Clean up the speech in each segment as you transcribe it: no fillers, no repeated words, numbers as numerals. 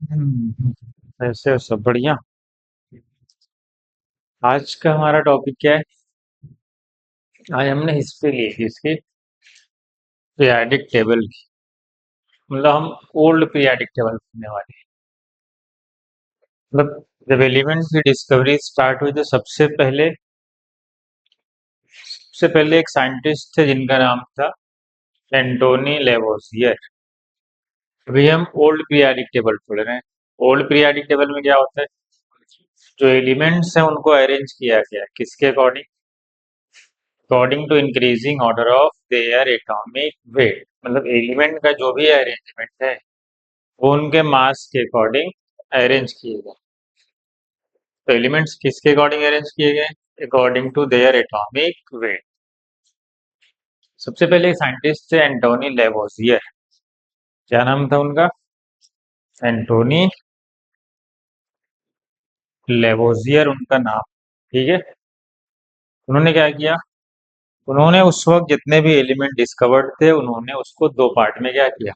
ऐसे सब बढ़िया। आज का हमारा टॉपिक क्या है? आज हमने हिस्ट्री ली थी इसकी, पीरियाडिक टेबल की। मतलब हम ओल्ड पीरियाडिक टेबल पढ़ने वाले हैं। मतलब जब एलिमेंट्स की डिस्कवरी स्टार्ट हुई तो सबसे पहले एक साइंटिस्ट थे जिनका नाम था एंटोनी लेवोसियर। अभी हम ओल्ड पीरियाडिक टेबल पढ़ रहे हैं। ओल्ड पीरियाडिक टेबल में क्या होता है? जो एलिमेंट्स हैं उनको अरेंज किया गया है किसके according? According to increasing order of their atomic weight. मतलब एलिमेंट का जो भी अरेंजमेंट है वो उनके मास के अकॉर्डिंग अरेंज किए गए। तो एलिमेंट्स किसके अकॉर्डिंग अरेंज किए गए? According to their atomic weight. सबसे पहले साइंटिस्ट थे एंटोनी लेवोसियर। क्या नाम था उनका? एंटोनी लेवोसियर उनका नाम। ठीक है। उन्होंने क्या किया? उन्होंने उस वक्त जितने भी एलिमेंट डिस्कवर्ड थे उन्होंने उसको दो पार्ट में क्या किया?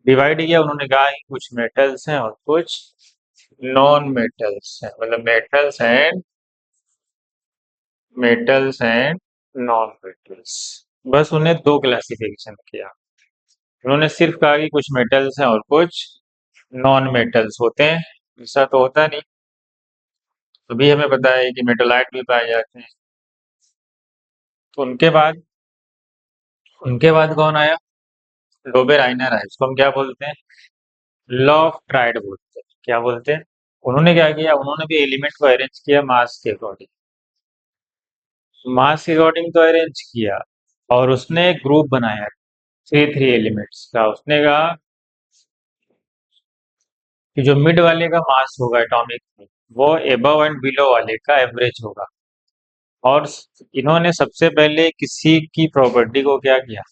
डिवाइड किया। उन्होंने कहा कि कुछ मेटल्स हैं और कुछ नॉन मेटल्स हैं। मतलब मेटल्स एंड नॉन मेटल्स। बस उन्हें दो क्लासिफिकेशन किया। उन्होंने सिर्फ कहा कि कुछ मेटल्स हैं और कुछ नॉन मेटल्स होते हैं। ऐसा तो होता नहीं। तो भी हमें पता है कि मेटलाइट भी पाए जाते हैं। तो उनके बाद कौन आया? रोबेर आइनर आया। इसको हम क्या बोलते हैं? लॉ ऑफ ट्राइड बोलते हैं। क्या बोलते हैं? उन्होंने क्या किया? उन्होंने भी एलिमेंट को अरेंज किया मास के अकॉर्डिंग। मास के अकॉर्डिंग तो अरेंज किया और उसने एक ग्रुप बनाया थ्री थ्री एलिमेंट्स का। उसने कहा कि जो मिड वाले का मास होगा एटॉमिक वो एबव एंड बिलो वाले का एवरेज होगा। और इन्होंने सबसे पहले किसी की प्रॉपर्टी को क्या किया?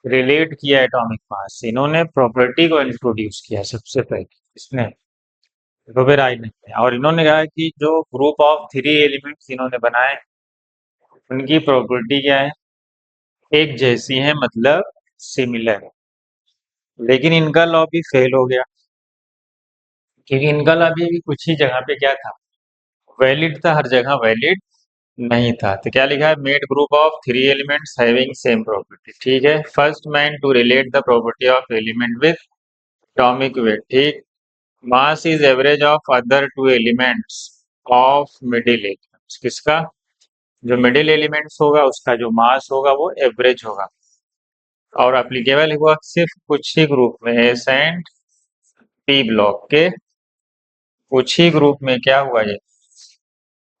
रिलेट किया एटॉमिक मास से। इन्होंने प्रॉपर्टी को इंट्रोड्यूस किया सबसे पहले। इसने रोबेर आई ने। और इन्होंने कहा कि जो ग्रुप ऑफ थ्री एलिमेंट्स इन्होंने बनाए उनकी प्रॉपर्टी क्या है? एक जैसी है, मतलब सिमिलर है। लेकिन इनका लॉ भी फेल हो गया क्योंकि इनका लॉ भी कुछ ही जगह पे क्या था? वैलिड था, हर जगह वैलिड नहीं था। तो क्या लिखा है? Made group of three elements having same property. ठीक है। First man to relate the property of element with atomic weight. ठीक। Mass is average of other two elements of middle elements. किसका? जो मिडिल एलिमेंट्स होगा उसका जो मास होगा वो एवरेज होगा। और अप्लीकेबल हुआ सिर्फ कुछ ही ग्रुप में, एस एंड पी ब्लॉक के कुछ ही ग्रुप में। क्या हुआ? ये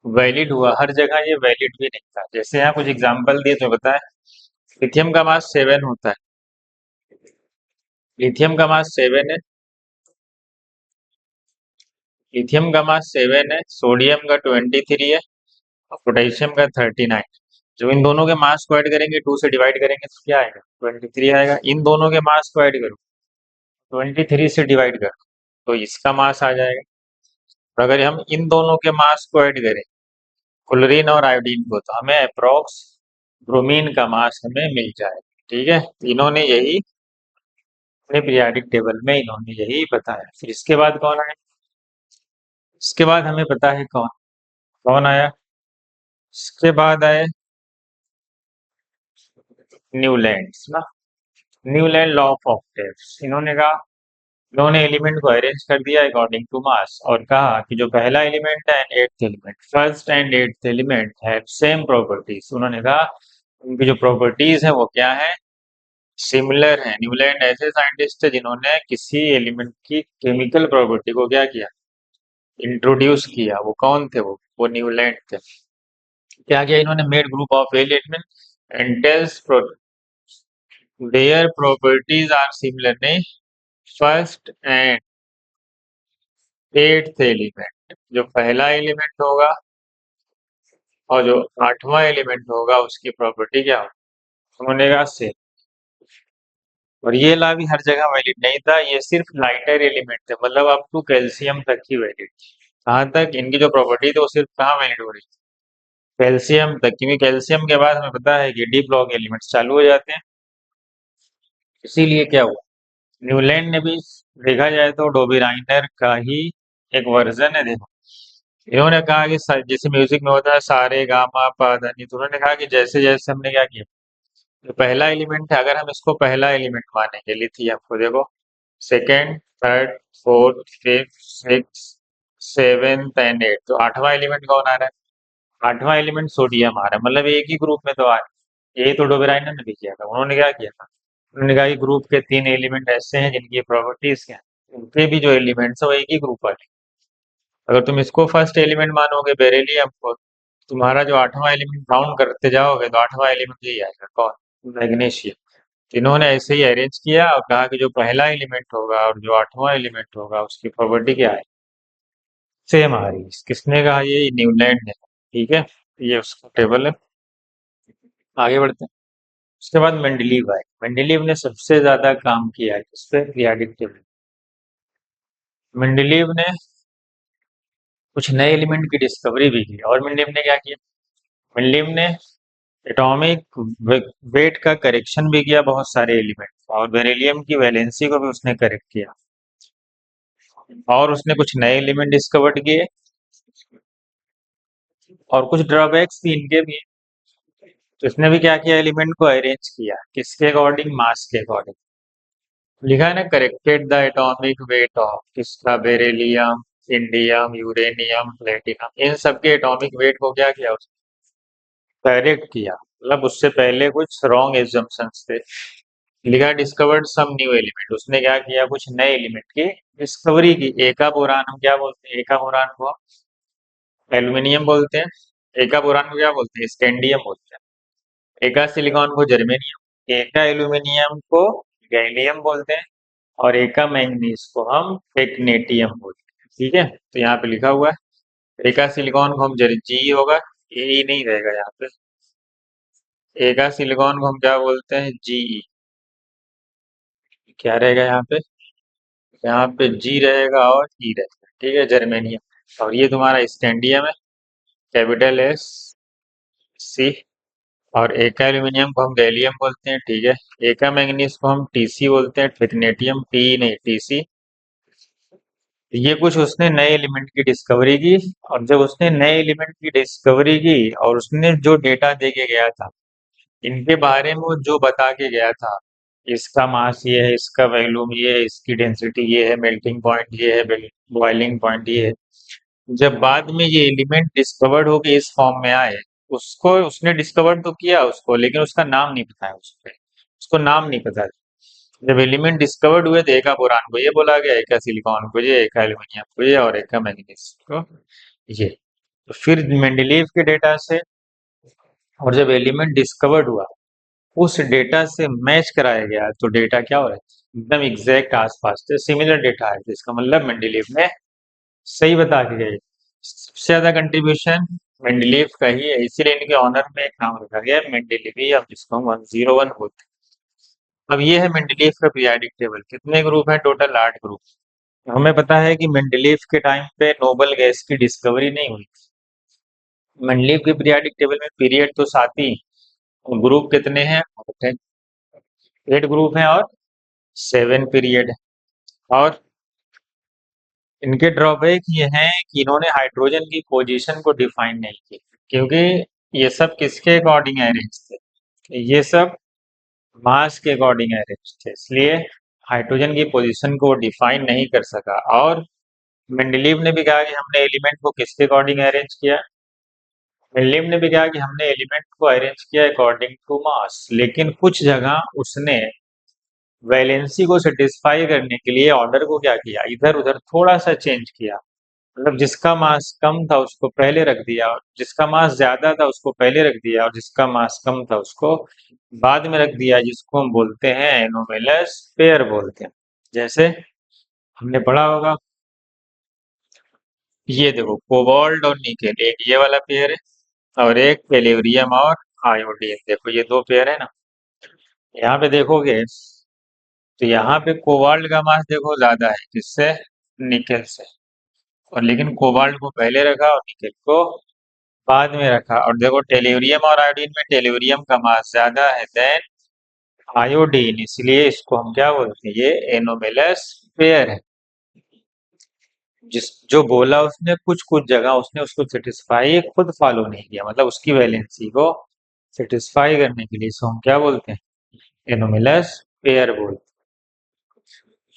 वैलिड हुआ। हर जगह ये वैलिड भी नहीं था। जैसे यहाँ कुछ एग्जांपल दिए तो बताए। लिथियम का मास 7 होता है। लिथियम का मास 7 है। लिथियम का मास 7 है। सोडियम का 23 है और पोटेशियम का 39। जो इन दोनों के मास को ऐड करेंगे, 2 से डिवाइड करेंगे तो क्या आएगा? 23 आएगा। इन दोनों के मास को ऐड करो, 23 से डिवाइड करो तो इसका मास आ जाएगा। और अगर हम इन दोनों के मास को ऐड करें, क्लोरीन और आयोडीन को, तो हमें अप्रोक्स ब्रोमीन का मास हमें मिल जाएगा। ठीक है। तो इन्होंने यही अपने पीरियाडिक टेबल में इन्होंने यही बताया। फिर इसके बाद कौन आया? इसके बाद हमें पता है कौन कौन आया। इसके बाद आए न्यूलैंड ना। Newland law of octaves. इन्होंने एलिमेंट को अरेंज कर दिया अकॉर्डिंग टू मास और कहा कि जो पहला एलिमेंट है eighth element, first and eighth element have same properties. उन्होंने कहा उनकी जो प्रॉपर्टीज है वो क्या है? सिमिलर है। न्यूलैंड ऐसे साइंटिस्ट थे जिन्होंने किसी एलिमेंट की केमिकल प्रॉपर्टी को क्या किया? इंट्रोड्यूस किया। वो कौन थे? वो न्यूलैंड थे। क्या किया इन्होंने? Made group of element and tells their properties are similar. नहीं, फर्स्ट एंड एट्थ एलिमेंट, जो पहला एलिमेंट होगा और जो आठवां एलिमेंट होगा उसकी प्रॉपर्टी क्या होने का से। और ये ला भी हर जगह वैलिड नहीं था। ये सिर्फ लाइटर एलिमेंट थे, मतलब अप टू कैल्शियम तक ही वैलिड। कहाँ तक इनकी जो प्रॉपर्टी थी वो सिर्फ कहाँ वैलिड हो रही थी? कैल्शियम तक। क्योंकि कैल्शियम के बाद हमें पता है कि डी ब्लॉक एलिमेंट्स चालू हो जाते हैं। इसीलिए क्या हुआ? न्यूलैंड ने भी देखा जाए तो डोबीराइनर का ही एक वर्जन है। देखो, इन्होंने कहा कि जैसे म्यूजिक में होता है सारे गा मा पा धा नी, तो उन्होंने कहा कि जैसे जैसे हमने क्या किया, जो पहला एलिमेंट है अगर हम इसको पहला एलिमेंट मानेंगे लिथियम को, देखो second, third, fourth, fifth, six, seventh and eight, तो आठवां एलिमेंट कौन आ रहा है? आठवां एलिमेंट सोडियम आ रहा है, मतलब एक ही ग्रुप में तो आ रहा है। यही तो डोबेराइनर ने भी किया था। उन्होंने क्या किया था, उन्होंने कहा कि ग्रुप के तीन एलिमेंट ऐसे हैं जिनकी प्रॉपर्टीज क्या है, उनके भी जो एलिमेंट्स है वो एक ही ग्रुप वाले। अगर तुम इसको फर्स्ट एलिमेंट मानोगे बेरिलियम को, तुम्हारा जो आठवां एलिमेंट काउंट करते जाओगे तो आठवां एलिमेंट यही आएगा, कौन? मैग्नीशियम। इन्होंने ऐसे ही अरेंज किया और कहा कि जो पहला एलिमेंट होगा और जो आठवां एलिमेंट होगा उसकी प्रॉपर्टी क्या है, सेम आ रही है। किसने कहा? ये न्यूलैंड ने। ठीक है, ये उसका टेबल है। आगे बढ़ते हैं। उसके बाद मेंडलीव आए। मेंडलीव ने सबसे ज्यादा काम किया है इस पे, पीरियोडिक टेबल। मेंडलीव ने कुछ नए एलिमेंट की डिस्कवरी भी की। और मेंडलीव ने क्या किया? मेंडलीव ने एटॉमिक वेट का करेक्शन भी किया बहुत सारे एलिमेंट, और बेरिलियम की वैलेंसी को भी उसने करेक्ट किया। और उसने कुछ नए एलिमेंट डिस्कवर्ड किए, और कुछ ड्रॉबैक्स भी इनके भी हैं। तो इसने भी क्या किया, एलिमेंट को अरेंज किया किसके अकॉर्डिंग? मास के अकॉर्डिंग। लिखा है ना, corrected the atomic weight of किसका? बेरिलियम, इंडियम, यूरेनियम, प्लेटिनम, इन सब के एटॉमिक वेट को क्या किया उसने? करेक्ट किया। मतलब उससे पहले कुछ रॉन्ग एजम्पशंस थे। लिखा डिस्कवर्ड सम न्यू एलिमेंट, उसने क्या किया, कुछ नए एलिमेंट की डिस्कवरी की। एका बोरान हम क्या बोलते हैं? एका बोरान को एल्यूमिनियम बोलते हैं। एका बोरान को क्या बोलते हैं? स्कैंडियम बोलते हैं। एका सिलिकॉन को जर्मेनियम, एका एल्यूमिनियम को गैलियम बोलते हैं, और एका मैंगनीज को हम टेक्नेटियम बोलते हैं। ठीक है, तो यहाँ पे लिखा हुआ है। एका सिलिकॉन को हम जी होगा, ए नहीं रहेगा यहाँ पे। एका सिलिकॉन को हम क्या बोलते हैं? जी। क्या रहेगा यहाँ पे? यहाँ पे जी रहेगा और ई रहेगा। ठीक है, जर्मेनियम। और ये तुम्हारा स्टैंडियम है, कैपिटल एस सी। और एका एल्यूमिनियम को हम गैलियम बोलते हैं। ठीक है, एका मैंगनीज को हम टीसी बोलते हैं, टेक्नेटियम, टी नहीं टीसी। ये कुछ उसने नए एलिमेंट की डिस्कवरी की। और जब उसने नए एलिमेंट की डिस्कवरी की और उसने जो डेटा दे के गया था, इनके बारे में वो जो बता के गया था, इसका मास ये है, इसका वैल्यूम ये है, इसकी डेंसिटी ये है, मेल्टिंग पॉइंट ये है, बॉइलिंग पॉइंट ये है। जब बाद में ये एलिमेंट डिस्कवर्ड होके इस फॉर्म में आए, उसको उसने डिस्कवर तो किया उसको, लेकिन उसका नाम नहीं पता है उसको। उसको नाम नहीं पता। जब एलिमेंट डिस्कवर्ड हुए तो एका बोरान को ये बोला गया, एका सिलिकॉन को ये, एका एल्यूमिनियम को ये, और एका मैग्नीज को ये। तो फिर मेंडलीव के डेटा से, और जब एलिमेंट डिस्कवर्ड हुआ उस डेटा से मैच कराया गया, तो डेटा क्या हो रहा है? एकदम एग्जैक्ट आसपास से सिमिलर डेटा है। तो इसका मतलब मेंडलीव ने सही बता के गए। सबसे ज्यादा कंट्रीब्यूशन मेंडलीव का ही है, इसीलिए इनके ऑनर में एक नाम रखा गया है मेंडलीवियम, जिसको हम 101 बोलते हैं। अब ये है मेंडलीव का पीरियोडिक टेबल। कितने ग्रुप है? Total 8 group. हमें पता है कि मेंडलीव के टाइम पे नोबल गैस की डिस्कवरी नहीं हुई। मेंडलीव के पीरियोडिक टेबल में पीरियड तो 7 ही, और ग्रुप कितने हैं? 8 ग्रुप हैं और 7 पीरियड है। और इनके ड्रॉबैक ये हैं कि इन्होंने हाइड्रोजन की पोजीशन को डिफाइन नहीं की, क्योंकि ये सब किसके अकॉर्डिंग अरेंज थे? ये सब मास के अकॉर्डिंग अरेंज थे, इसलिए हाइड्रोजन की पोजीशन को डिफाइन नहीं कर सका। और मेंडलीव ने भी कहा कि हमने एलिमेंट को किसके अकॉर्डिंग अरेंज किया? मेंडलीव ने भी कहा कि हमने एलिमेंट को अरेंज किया अकॉर्डिंग टू मास, लेकिन कुछ जगह उसने वैलेंसी को सेटिस्फाई करने के लिए ऑर्डर को क्या किया, इधर उधर थोड़ा सा चेंज किया। मतलब जिसका मास कम था उसको पहले रख दिया, और जिसका मास ज्यादा था उसको पहले रख दिया, और जिसका मास कम था उसको बाद में रख दिया, जिसको हम बोलते हैं एनोमेलस पेयर बोलते हैं। जैसे हमने पढ़ा होगा, ये देखो कोबाल्ट और निकेल, एक ये वाला पेयर है, और एक पेलेरियम और आयोडीन। देखो ये दो पेयर है ना। यहाँ पे देखोगे तो यहाँ पे कोबाल्ट का मास देखो ज्यादा है, किससे? निकेल से। और लेकिन कोबाल्ट को पहले रखा और निकेल को बाद में रखा। और देखो टेल्यूरियम और आयोडीन में टेल्यूरियम का मास ज्यादा है देन आयोडीन, इसलिए इसको हम क्या बोलते हैं, ये एनोमेलस पेयर है। जिस जो बोला उसने कुछ कुछ जगह उसने उसको सेटिस्फाई खुद फॉलो नहीं किया, मतलब उसकी वैलेंसी को सेटिस्फाई करने के लिए इसको हम क्या बोलते हैं, एनोमिलस पेयर बोलते हैं।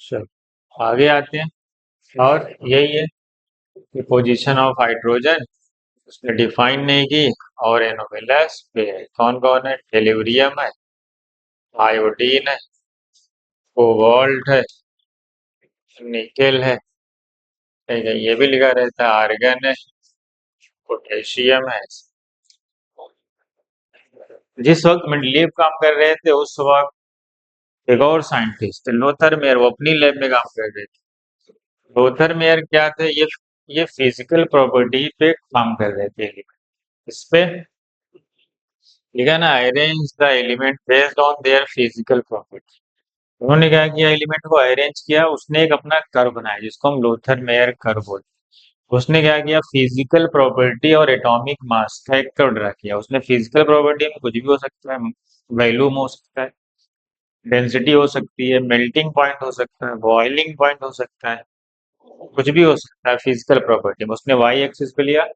चलो आगे आते हैं। और यही है कि पोजीशन ऑफ हाइड्रोजन उसने डिफाइन नहीं की। और एनोमिलस पेयर कौन कौन है, टेल्यूरियम है, आयोडीन है, कोबाल्ट है, निकेल है, ठीक है, ये भी लिखा रहता है, आर्गन है, पोटेशियम है। जिस वक्त मेंडलीव काम कर रहे थे उस वक्त एक और साइंटिस्ट थे, लोथर मेयर, वो अपनी लैब में काम कर रहे थे। लोथर मेयर क्या थे, ये फिजिकल प्रॉपर्टी पे काम कर रहे थे। इस पे लिखा ना, arrange the element based on their physical property. उन्होंने क्या किया, एलिमेंट को अरेंज किया, उसने एक अपना कर्व बनाया जिसको हम लोथर मेयर कर्व बोलते हैं। उसने क्या किया, फिजिकल प्रॉपर्टी और एटॉमिक मास का एक कर्व ड्रा किया। उसने फिजिकल प्रॉपर्टी में कुछ भी हो सकता है, वैल्यूम हो सकता है, डेंसिटी हो सकती है, मेल्टिंग पॉइंट हो सकता है, बॉइलिंग पॉइंट हो सकता है, कुछ भी हो सकता है फिजिकल प्रॉपर्टी में। उसने वाई एक्सिस पे लिया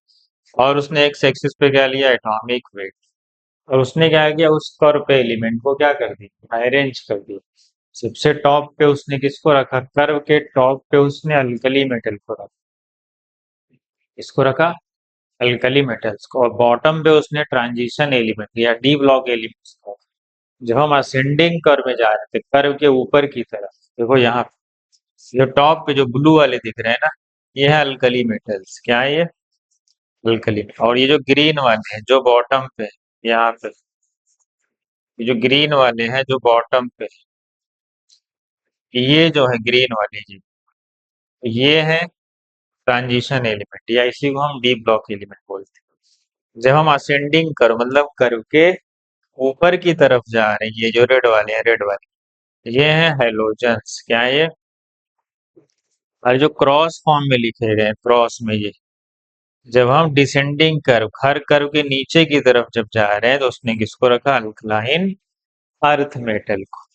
और उसने एक्स एक्सिस पे क्या लिया, एटॉमिक वेट। और उसने क्या किया, उस कर्व पे एलिमेंट को क्या कर दिया, अरेंज कर दिया। सबसे टॉप पे उसने किसको रखा, कर्व के टॉप पे उसने अल्कली मेटल को रखा। इसको रखा, अल्कली मेटल्स को। और बॉटम पे उसने ट्रांजिशन एलिमेंट या डी ब्लॉक एलिमेंट्स को। जब हम असेंडिंग कर्व में जा रहे थे, कर्व के ऊपर की तरफ, देखो यहाँ जो टॉप पे जो ब्लू वाले दिख रहे हैं ना, ये है अल्कली मेटल्स। क्या है ये, अल्कली। और ये जो ग्रीन वाले हैं जो बॉटम पे, यहाँ पे ये जो ग्रीन वाले हैं जो बॉटम पे, ये जो है ग्रीन वाले जी, ये है ट्रांजिशन एलिमेंट, या इसी को हम डीप ब्लॉक एलिमेंट बोलते हैं। जब हम असेंडिंग कर्व मतलब कर्व के ऊपर की तरफ जा रहे हैं, ये जो रेड वाले हैं, रेड वाले ये हैं हेलोजन्स। क्या है ये, और जो क्रॉस फॉर्म में लिखे गए हैं, क्रॉस में ये, जब हम डिसेंडिंग कर्व हर कर्व के नीचे की तरफ जब जा रहे हैं तो उसने किसको रखा, अल्कलाइन अर्थ मेटल को।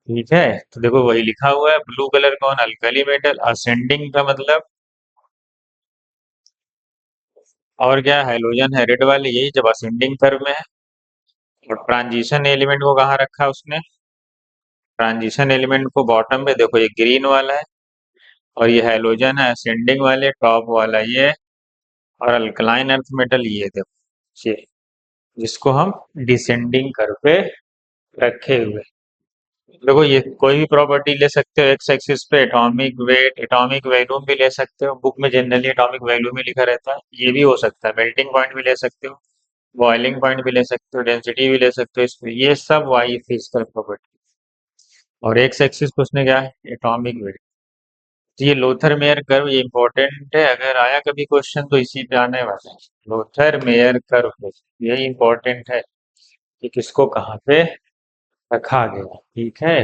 ठीक है, तो देखो वही लिखा हुआ है, ब्लू कलर कौन, अल्कली मेटल, असेंडिंग का मतलब। और क्या, हाइड्रोजन है रेड वाले, यही जब असेंडिंग कर्व में है। और ट्रांजिशन एलिमेंट को कहाँ रखा उसने, ट्रांजिशन एलिमेंट को बॉटम पे, देखो ये ग्रीन वाला है, और ये हाइड्रोजन है असेंडिंग वाले, टॉप वाला ये, और अल्कलाइन अर्थ मेटल ये देखो, ये जिसको हम डिसेंडिंग कर्व पे रखे हुए। देखो ये कोई भी प्रॉपर्टी ले सकते हो, एक्स एक्सिस पे एटॉमिक वेट, एटॉमिक वैल्यूम भी ले सकते हो, बुक में जनरली एटॉमिक वैल्यूम ही लिखा रहता है। ये भी हो सकता है, मेल्टिंग पॉइंट भी ले सकते हो, बॉइलिंग पॉइंट भी ले सकते हो, डेंसिटी भी ले सकते हो इसमें, ये सब वाई फिजिकल प्रॉपर्टी। और एक्स एक्सिस पे उसने क्या है, एटॉमिक वेट। तो ये लोथर मेयर कर्व ये इंपॉर्टेंट है, अगर आया कभी क्वेश्चन तो इसी पे आने वाला है, लोथर मेयर कर्व। यही इंपॉर्टेंट है कि किसको कहाँ पे रखा गया। ठीक है,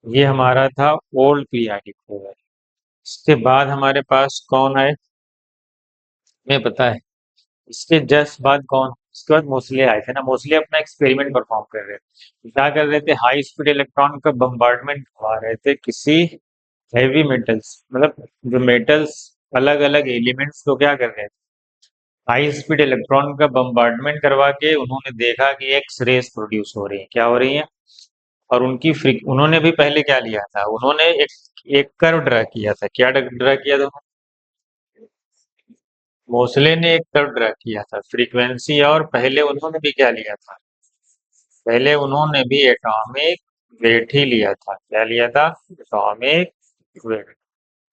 ये हमारा था ओल्ड पीरियडिक टेबल। इसके बाद हमारे पास कौन है, तुम्हें पता है, इसके जस्ट बाद कौन, इसके बाद मोस्टली आए थे ना। मोस्टली अपना एक्सपेरिमेंट परफॉर्म कर रहे थे, क्या कर रहे थे, हाई स्पीड इलेक्ट्रॉन का बम्बार्डमेंट करवा रहे थे किसी हैवी मेटल्स, मतलब जो मेटल्स अलग अलग एलिमेंट्स को क्या कर रहे थे, हाई स्पीड इलेक्ट्रॉन का बम्बार्डमेंट करवा के उन्होंने देखा कि एक्स रेस प्रोड्यूस हो रही है, क्या हो रही है। और उनकी उन्होंने भी पहले क्या लिया था, उन्होंने एक कर्व ड्रा किया था। क्या ड्रा किया था, मोसले ने एक कर्व ड्रा किया था फ्रीक्वेंसी। और पहले उन्होंने भी क्या लिया था, पहले उन्होंने भी एटॉमिक वेट ही लिया था। क्या लिया था, एटॉमिक वेट।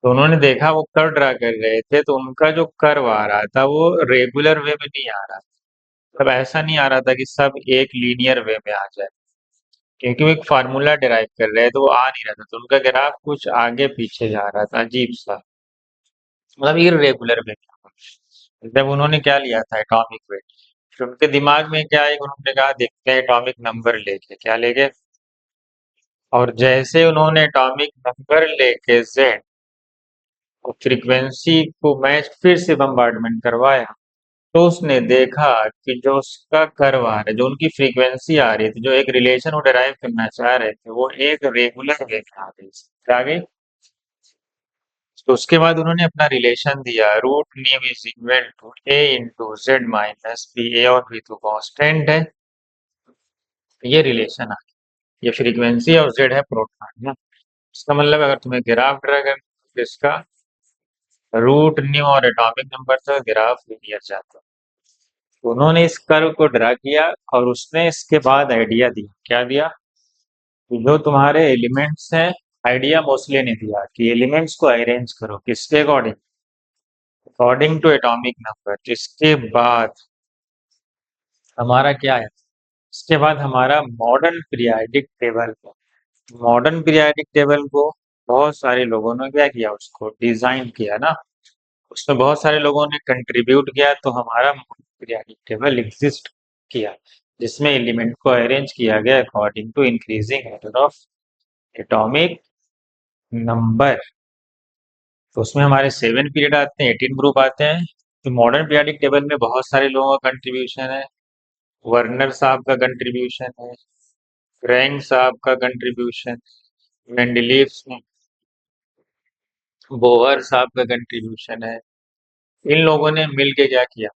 तो उन्होंने देखा वो कर्व ड्रा कर रहे थे, तो उनका जो कर्व आ रहा था वो रेगुलर वे में नहीं आ रहा था। अब ऐसा नहीं आ रहा था कि सब एक लीनियर वे में आ जाए, क्योंकि वो एक फार्मूला डिराइव कर रहे हैं तो वो आ नहीं रहा था। तो उनका ग्राफ कुछ आगे पीछे जा रहा था, अजीब सा, मतलब इरेगुलर वे में। जब उन्होंने क्या लिया था, एटॉमिक वेट, फिर उनके दिमाग में क्या है, उन्होंने कहा देखते हैं एटॉमिक नंबर लेके, क्या लेके। और जैसे उन्होंने एटॉमिक नंबर लेके जेड और फ्रीक्वेंसी को मैच फिर से बम्बार्डमेंट करवाया, तो उसने देखा कि जो उसका कर्व आ रहा है, जो उनकी फ्रीक्वेंसी आ रही थी, जो एक रिलेशन वो डिराइव करना चाह रहे थे, वो एक रेगुलर वे में आ गई। क्या आ गई? तो उसके बाद उन्होंने अपना रिलेशन दिया, root nu is equal to a into z minus b. A और बी तो कांस्टेंट है, ये रिलेशन आ गया। ये फ्रीक्वेंसी और जेड है प्रोटॉन ना। इसका मतलब अगर तुम्हें ग्राफ ड्रा करना है, तो इसका रूट न्यू और एटॉमिक नंबर का ग्राफ दिया जाता है। तो उन्होंने इस कर्व को ड्रा किया और उसने इसके बाद आइडिया दिया। क्या दिया? कि जो तुम्हारे एलिमेंट्स हैं, आइडिया मोस्टली ने दिया कि एलिमेंट्स को अरेंज करो किसके according? According to atomic number. इसके बाद हमारा क्या है? इसके बाद हमारा modern periodic table. Modern periodic table को बहुत सारे लोगों ने क्या किया, उसको डिजाइन किया ना। उसमें बहुत सारे लोगों ने कंट्रीब्यूट किया, तो हमारा पीरियाडिक टेबल एग्जिस्ट किया, जिसमें एलिमेंट को अरेंज किया गया according to increasing order of atomic number. तो उसमें हमारे 7 पीरियड आते हैं, 18 ग्रुप आते हैं। तो मॉडर्न पीरियाडिक टेबल में बहुत सारे लोगों का कंट्रीब्यूशन है। वर्नर साहब का कंट्रीब्यूशन है, रैंक साहब का कंट्रीब्यूशन, मेंडलीव बोहर साहब का कंट्रीब्यूशन है। इन लोगों ने मिलके क्या किया,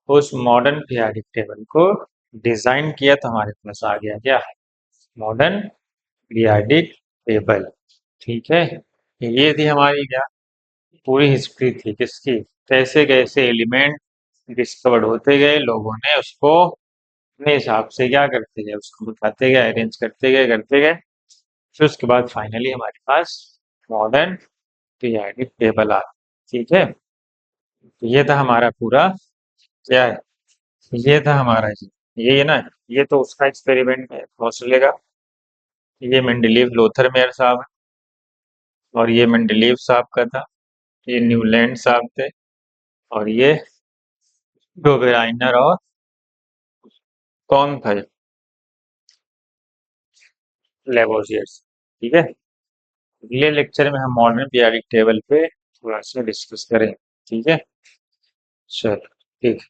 उस मॉडर्न पीरियाडिक टेबल को डिजाइन किया। तो हमारे पास आ गया क्या? Modern periodic table. ठीक है, ये थी हमारी क्या, पूरी हिस्ट्री थी किसकी, कैसे कैसे एलिमेंट डिस्कवर्ड होते गए, लोगों ने उसको अपने हिसाब से क्या करते गए, उसको बताते गए, अरेंज करते गए। फिर उसके बाद फाइनली हमारे पास मॉडर्न पीरियाडिक टेबल आ। ठीक है, तो ये था हमारा पूरा क्या है, ये था हमारा जी, ये ना, ये तो उसका एक्सपेरिमेंट है हौसले का। ये मेंडलीव लोथर मेयर साहब है, और ये मेंडलीव साहब का था। ये न्यूलैंड साहब थे, और ये डोबेराइनर और कौन था, लेवोजियर्स। ठीक है, अगले लेक्चर में हम मॉडर्न पीरियोडिक टेबल पे थोड़ा सा डिस्कस करें। ठीक है, चलो ठीक।